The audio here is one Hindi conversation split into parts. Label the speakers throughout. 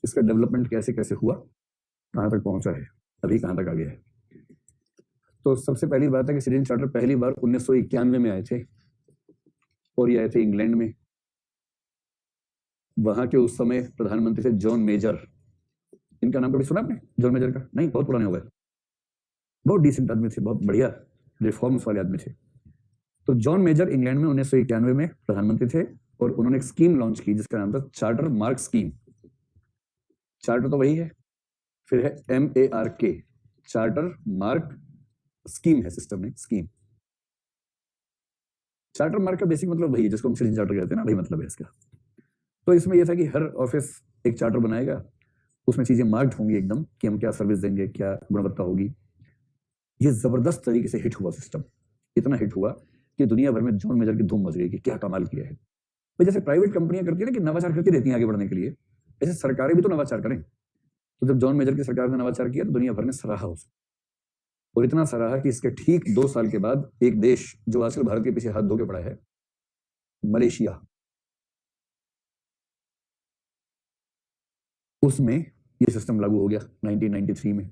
Speaker 1: इसका डेवलपमेंट कैसे कैसे हुआ, कहाँ तक पहुंचा है, अभी कहाँ तक आ गया है। तो सबसे पहली बात है कि सिटीजन चार्टर पहली बार 1991 में आए थे, और ये आए थे इंग्लैंड में। वहां के उस समय प्रधानमंत्री थे जॉन मेजर। इनका नाम कभी सुना आपने, जॉन मेजर का? नहीं, बहुत पुराने हो गए। बहुत डिसेंट आदमी थे, बहुत बढ़िया रिफॉर्म्स वाले आदमी थे। तो जॉन मेजर इंग्लैंड में 1991 में प्रधानमंत्री थे, और उन्होंने एक स्कीम लॉन्च की जिसका नाम था चार्टर मार्क स्कीम। चार्टर तो वही है, फिर है MARK, चार्टर मार्क स्कीम है, सिस्टम में स्कीम। चार्टर मार्क का बेसिक मतलब वही है जिसको हम सिटीजन चार्टर कहते हैं ना, वही मतलब है इसका। तो इसमें यह था कि हर ऑफिस एक चार्टर बनाएगा, उसमें चीजें मार्क्ड होंगी एकदम कि हम क्या सर्विस देंगे, क्या गुणवत्ता होगी। ये जबरदस्त तरीके से हिट हुआ सिस्टम, इतना हिट हुआ कि दुनिया भर में जॉन मेजर की धूम मच गई कि क्या कमाल किया है। भाई जैसे प्राइवेट कंपनियां करती है ना कि नवाचार करती रहती हैं आगे बढ़ने के लिए, ऐसे सरकारें भी तो नवाचार करें। तो जब जॉन मेजर की सरकार ने नवाचार किया तो दुनिया भर ने सराहा उसे, और इतना सराहा कि इसके ठीक 2 साल के बाद एक देश जो आजकल भारत के पीछे हाथ धो के पड़ा है, मलेशिया, उसमें ये सिस्टम लागू हो गया 1993 में।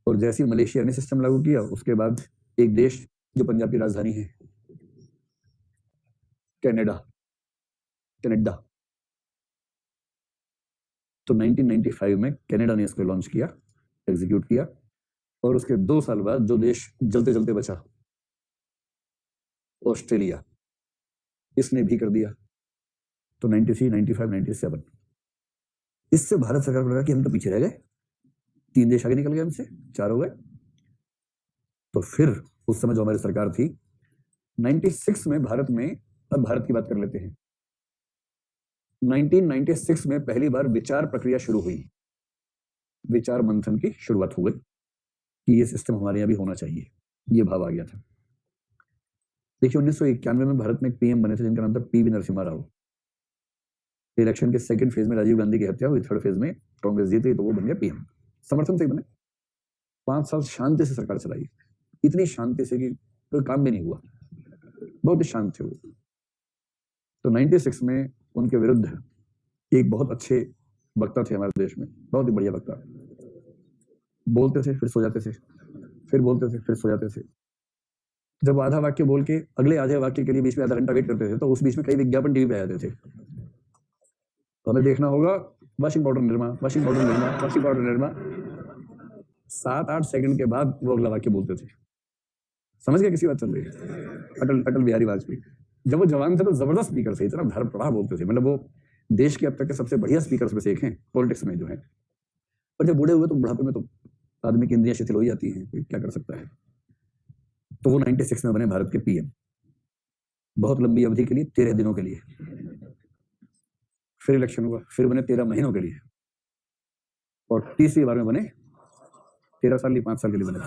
Speaker 1: और जैसे ही मलेशिया ने सिस्टम लागू किया, उसके बाद एक देश जो पंजाब की राजधानी है, कनाडा, तो 1995 में कनाडा ने इसको लॉन्च किया, एग्जीक्यूट किया। और उसके 2 साल बाद जो देश जलते जलते बचा, ऑस्ट्रेलिया, इसने भी कर दिया। तो 93, 95, 97, इससे भारत सरकार को लगा कि हम तो पीछे रह गए, 3 देश आगे निकल गए हमसे, 4 हो गए। तो फिर उस समय जो हमारी सरकार थी, 96 में भारत में, अब भारत की बात कर लेते हैं, 1996 में पहली बार विचार प्रक्रिया शुरू हुई, विचार मंथन की शुरुआत हो गई कि ये सिस्टम हमारे यहाँ भी होना चाहिए, ये भाव आ गया था। देखिए 1991 में भारत में एक PM बने थे जिनका नाम था PV नरसिम्हा राव। इलेक्शन के सेकंड फेज में राजीव गांधी की हत्या हुई, थर्ड फेज में कांग्रेस जीती तो वो बन गया PM, समर्थन से बने। 5 साल शांति से सरकार चलाई, इतनी शांति से कि कोई काम भी नहीं हुआ, बहुत ही शांत थे वो। तो 96 में उनके विरुद्ध एक बहुत अच्छे वक्ता थे हमारे देश में, बहुत ही बढ़िया वक्ता, बोलते थे फिर सो जाते थे, फिर बोलते थे फिर सो जाते थे। जब आधा वाक्य बोल के अगले आधे वाक्य के लिए बीच में आधा घंटा वेट करते थे, तो उस बीच में कई विज्ञापन टीवी पे आ जाते थे। तो हमें देखना होगा washing powder Nirma, washing powder Nirma, washing powder Nirma. 7-8 second के बाद वो अगला वाक्य बोलते थे। समझ गया किसी बात चल रही है? अटल बिहारी वाजपेयी जब वो जवान थे तो जबरदस्त स्पीकर थे, इतना धड़पड़ा बोलते थे, मतलब वो देश के अब तक के सबसे बढ़िया स्पीकर में से एक हैं पॉलिटिक्स में जो है। पर जब बूढ़े हुए तो बुढ़ापे में तो आदमी की इंद्रियां शिथिल हो जाती हैं, क्या कर सकता है। तो वो 96 में बने भारत के PM, बहुत लंबी अवधि के लिए, 13 दिनों के लिए। फिर इलेक्शन हुआ, फिर बने 13 महीनों के लिए, और तीसरी बार में बने 13 साल नहीं 5 साल के लिए बने।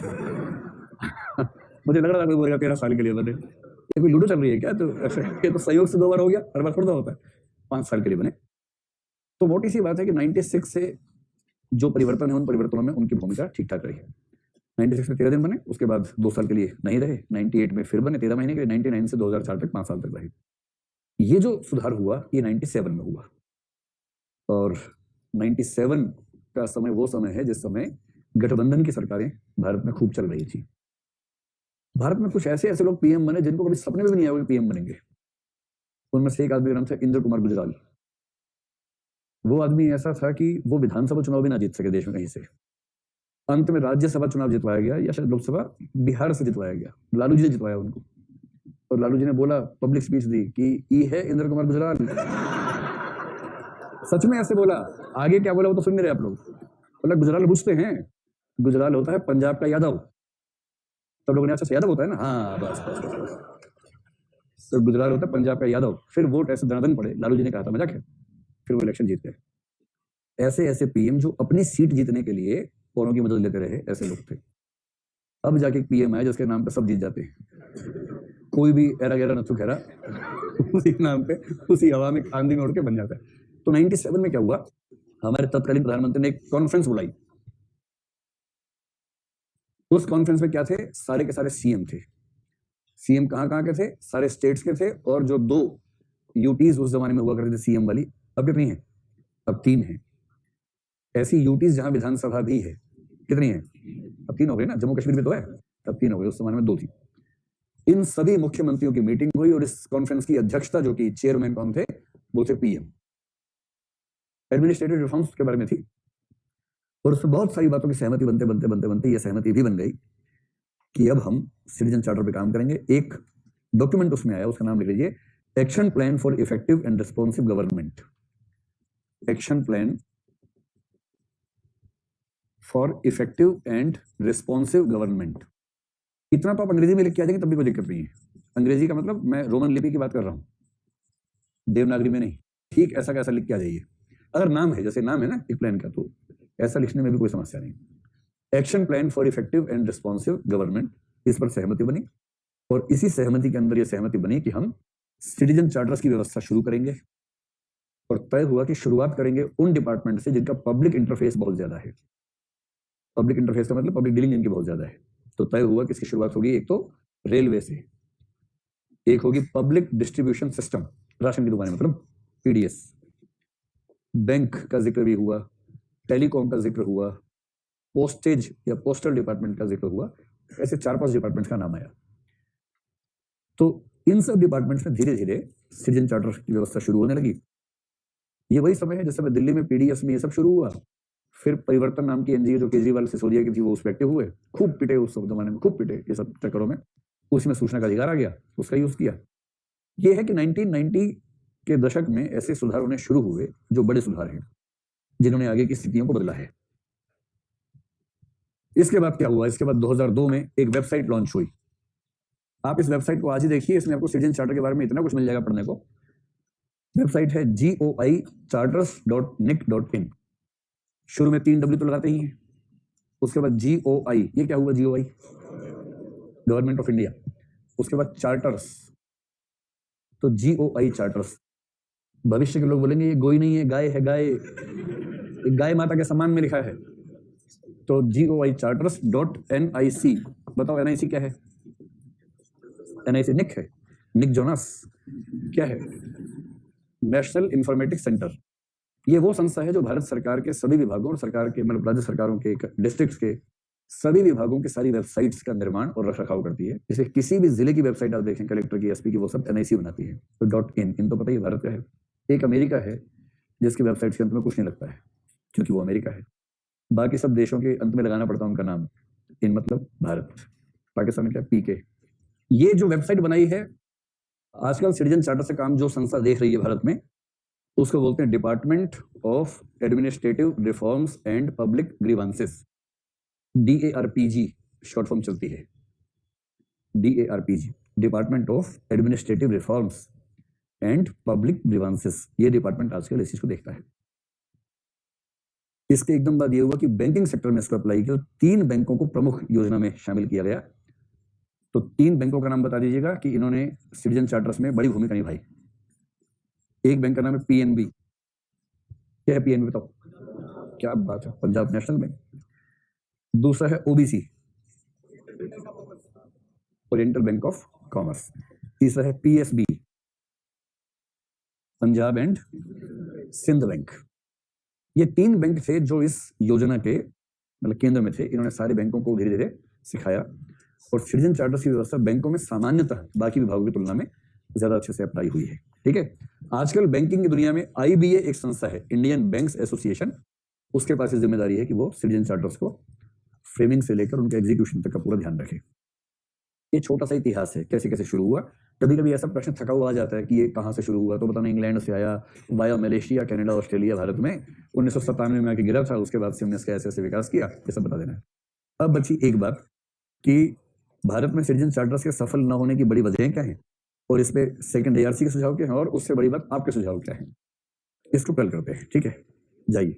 Speaker 1: मुझे लग रहा था कोई बोलेगा 13 साल के लिए बने, ये कोई लूडो चल रही है क्या? तो ये तो संयोग से 2 बार हो गया, हर बार थोड़ा होता है। 5 साल के लिए बने। तो मोटी सी बात है कि 96 से जो परिवर्तन है, उन परिवर्तनों में उनकी भूमिका ठीक ठाक रही है। 96 में 13 दिन बने, उसके बाद 2 साल के लिए नहीं रहे, 98 में फिर बने 13 महीने के लिए, 99 से 2004 तक 5 साल तक रहे। ये जो सुधार हुआ ये 97 में हुआ, और 97 का समय वो समय है जिस समय गठबंधन की सरकारें भारत में खूब चल रही थी। भारत में कुछ ऐसे ऐसे लोग PM बने जिनको कभी सपने में भी नहीं आया PM बनेंगे। उनमें से एक आदमी का नाम था इंद्र कुमार गुजराल। वो आदमी ऐसा था कि वो विधानसभा चुनाव भी ना जीत सके देश में कहीं से, अंत में राज्यसभा चुनाव जितवाया गया, या शायद लोकसभा बिहार से जितवाया गया, लालू जी ने जितवाया उनको। और लालू जी ने बोला, पब्लिक स्पीच दी कि ये है इंद्र कुमार गुजराल। सच में ऐसे बोला, आगे क्या बोला वो तो सुन नहीं रहे आप लोग। बोला गुजराल पूछते हैं, गुजराल होता है पंजाब का यादव। सब लोगों ने अच्छा यादव होता है ना, हाँ बस बस बस, तो गुजराल होता है पंजाब का यादव। फिर वोट ऐसे दनादन पड़े, लालू जी ने कहा था मजाक है, फिर वो इलेक्शन जीत गए। ऐसे ऐसे PM जो अपनी सीट जीतने के लिए औरों की मदद लेते रहे, ऐसे लोग थे। अब जाके PM आए जिसके नाम पे सब जीत जाते हैं, कोई भी एरा गैरा नथु खैरा उसी नाम पे, उसी हवा में आंधी में उड़ के बन जाता है। तो 97 में क्या हुआ, हमारे तत्कालीन प्रधानमंत्री ने एक कॉन्फ्रेंस बुलाई। उस कॉन्फ्रेंस में क्या थे, सारे के सारे CM थे। CM कहाँ कहाँ के थे, सारे स्टेट्स के थे, और जो 2 UTs उस जमाने में हुआ करते थे CM वाली, अब कितनी है, अब 3 है। ऐसी यूटीज जहां विधानसभा भी है, कितनी है? अब 3 हो गई ना, जम्मू कश्मीर में तो है, तब 3 हो गई, उस समय में 2 थी। इन सभी मुख्यमंत्रियों की मीटिंग हुई और इस कॉन्फ्रेंस की अध्यक्षता जो की चेयरमैन कौन थे? वो थे पीएम। एडमिनिस्ट्रेटिव रिफॉर्म्स के बारे में थी और उसमें बहुत सारी बातों की सहमति बनते बनते बनते बनते ये सहमति भी बन गई कि अब हम सिटीजन चार्टर पे काम करेंगे। एक डॉक्यूमेंट उसमें आया, उसका नाम लिख लीजिए, action plan for effective and responsive government. Action plan for effective and responsive government. इतना तो आप अंग्रेजी में लिख के आ जाएंगे तब भी कोई दिक्कत नहीं है। अंग्रेजी का मतलब मैं रोमन लिपि की बात कर रहा हूं, देवनागरी में नहीं। ठीक ऐसा कैसा लिख के आ जाइए। अगर नाम है, जैसे नाम है ना एक प्लान का, तो ऐसा लिखने में भी कोई समस्या नहीं। Action plan for effective and responsive government, इस पर सहमति बनी और इसी सहमति के अंदर यह सहमति बनी कि हम सिटीजन चार्टर्स की व्यवस्था शुरू करेंगे और तय हुआ कि शुरुआत करेंगे उन डिपार्टमेंट से जिनका पब्लिक इंटरफेस बहुत ज्यादा है। पब्लिक इंटरफेस का मतलब पब्लिक डीलिंग जिनकी बहुत ज्यादा है। तो तय हुआ कि इसकी शुरुआत होगी एक तो रेलवे से, एक होगी पब्लिक डिस्ट्रीब्यूशन सिस्टम, राशन की दुकानें मतलब पीडीएस, बैंक का जिक्र भी हुआ, टेलीकॉम का जिक्र हुआ, पोस्टेज या पोस्टल डिपार्टमेंट का जिक्र हुआ। ऐसे 4-5 डिपार्टमेंट्स का नाम आया। तो इन सब डिपार्टमेंट्स में धीरे धीरे सिटीजन चार्टर की व्यवस्था शुरू होने लगी। ये वही समय है जैसे दिल्ली में पीडीएस में ये सब शुरू हुआ। फिर परिवर्तन नाम की एनजीओ जो केजरीवाल सिसोदिया की थी वो उस पर एक्टिव हुए, खूब पिटे उस जमाने में, खूब पिटे ये सब चक्करों में। उसमें सूचना का अधिकार आ गया, उसका यूज किया। ये है कि 1990 के दशक में ऐसे सुधार होने शुरू हुए जो बड़े सुधार हैं, जिन्होंने आगे की स्थितियों को बदला है। इसके बाद क्या हुआ? इसके बाद 2002 में एक वेबसाइट लॉन्च हुई। आप इस वेबसाइट को आज ही देखिए, इसमें आपको सिटीजन चार्टर के बारे में इतना कुछ मिल जाएगा पढ़ने को। वेबसाइट है goicharters.nic.in। शुरू में 3 W तो लगाते ही हैं। उसके बाद GOI, ये क्या हुआ? GOI government of India. उसके बाद चार्टर्स, तो GOI चार्टर्स। भविष्य के लोग बोलेंगे ये गोई नहीं है, गाय है, गाय, गाय माता के सम्मान में लिखा है। तो GOI charters.nic। बताओ NIC क्या है? NIC निक है, निक जोनास। क्या है? National Informatics Centre. ये वो संस्था है जो भारत सरकार के सभी विभागों और सरकार के मतलब राज्य सरकारों के डिस्ट्रिक्ट्स के सभी विभागों की सारी वेबसाइट्स का निर्माण और रखरखाव करती है। जैसे किसी भी जिले की वेबसाइट आप देखें, कलेक्टर की, एसपी की, वो सब NIC बनाती है। तो .in, इन तो पता ही भारत का है। एक अमेरिका है जिसकी वेबसाइट के अंत में कुछ नहीं लगता है क्योंकि वो अमेरिका है। बाकी सब देशों के अंत में लगाना पड़ता है उनका नाम। इन मतलब भारत। पाकिस्तान में क्या? PK। ये जो वेबसाइट बनाई है आजकल सिटीजन चार्टर से काम जो संस्था देख रही है भारत में, उसको बोलते हैं department of administrative reforms and public grievances. DARPG short form चलती है, DARPG, department of administrative reforms and public grievances. ये डिपार्टमेंट आजकल इस चीज को देखता है। इसके एकदम बाद ये हुआ कि बैंकिंग सेक्टर में इसको अप्लाई किया। 3 बैंकों को प्रमुख योजना में शामिल किया गया। तो 3 बैंकों का नाम बता दीजिएगा कि इन्होंने सिटीजन चार्टर्स में बड़ी भूमिका निभाई। एक बैंक का नाम है PNB। क्या है PNB बताओ? क्या बात है, पंजाब नेशनल बैंक। दूसरा है OBC, oriental bank of commerce. तीसरा है PSB, Punjab and Sindh bank. ये 3 बैंक थे जो इस योजना के मतलब केंद्र में थे। इन्होंने सारे बैंकों को धीरे धीरे सिखाया और सिटीजन चार्टर्स की व्यवस्था बैंकों में सामान्यतः बाकी विभागों की तुलना में ज्यादा अच्छे से अप्लाई हुई है। ठीक है। आजकल बैंकिंग की दुनिया में IBA एक संस्था है, इंडियन बैंक्स एसोसिएशन। उसके पास जिम्मेदारी है कि वो सिटीजन चार्टर्स को फ्रेमिंग से लेकर उनके एग्जीक्यूशन तक का पूरा ध्यान रखे। ये छोटा सा इतिहास है कैसे कैसे शुरू हुआ। कभी कभी ऐसा प्रश्न थका हुआ आ जाता है कि ये कहाँ से शुरू हुआ, तो बताना इंग्लैंड से आया, via Malaysia, Canada, Australia, Bharat में 1997 में आके गिरा था, उसके बाद से हमने इसका ऐसे ऐसे विकास किया, ये सब बता देना है। अब बची एक बात कि भारत में सिटीजन चार्टर्स के सफल न होने की बड़ी वजहें क्या हैं और इस पे सेकंड ARC के सुझाव क्या हैं और उससे बड़ी बात आपके सुझाव क्या हैं। इसको कल करते हैं, ठीक है? जाइए।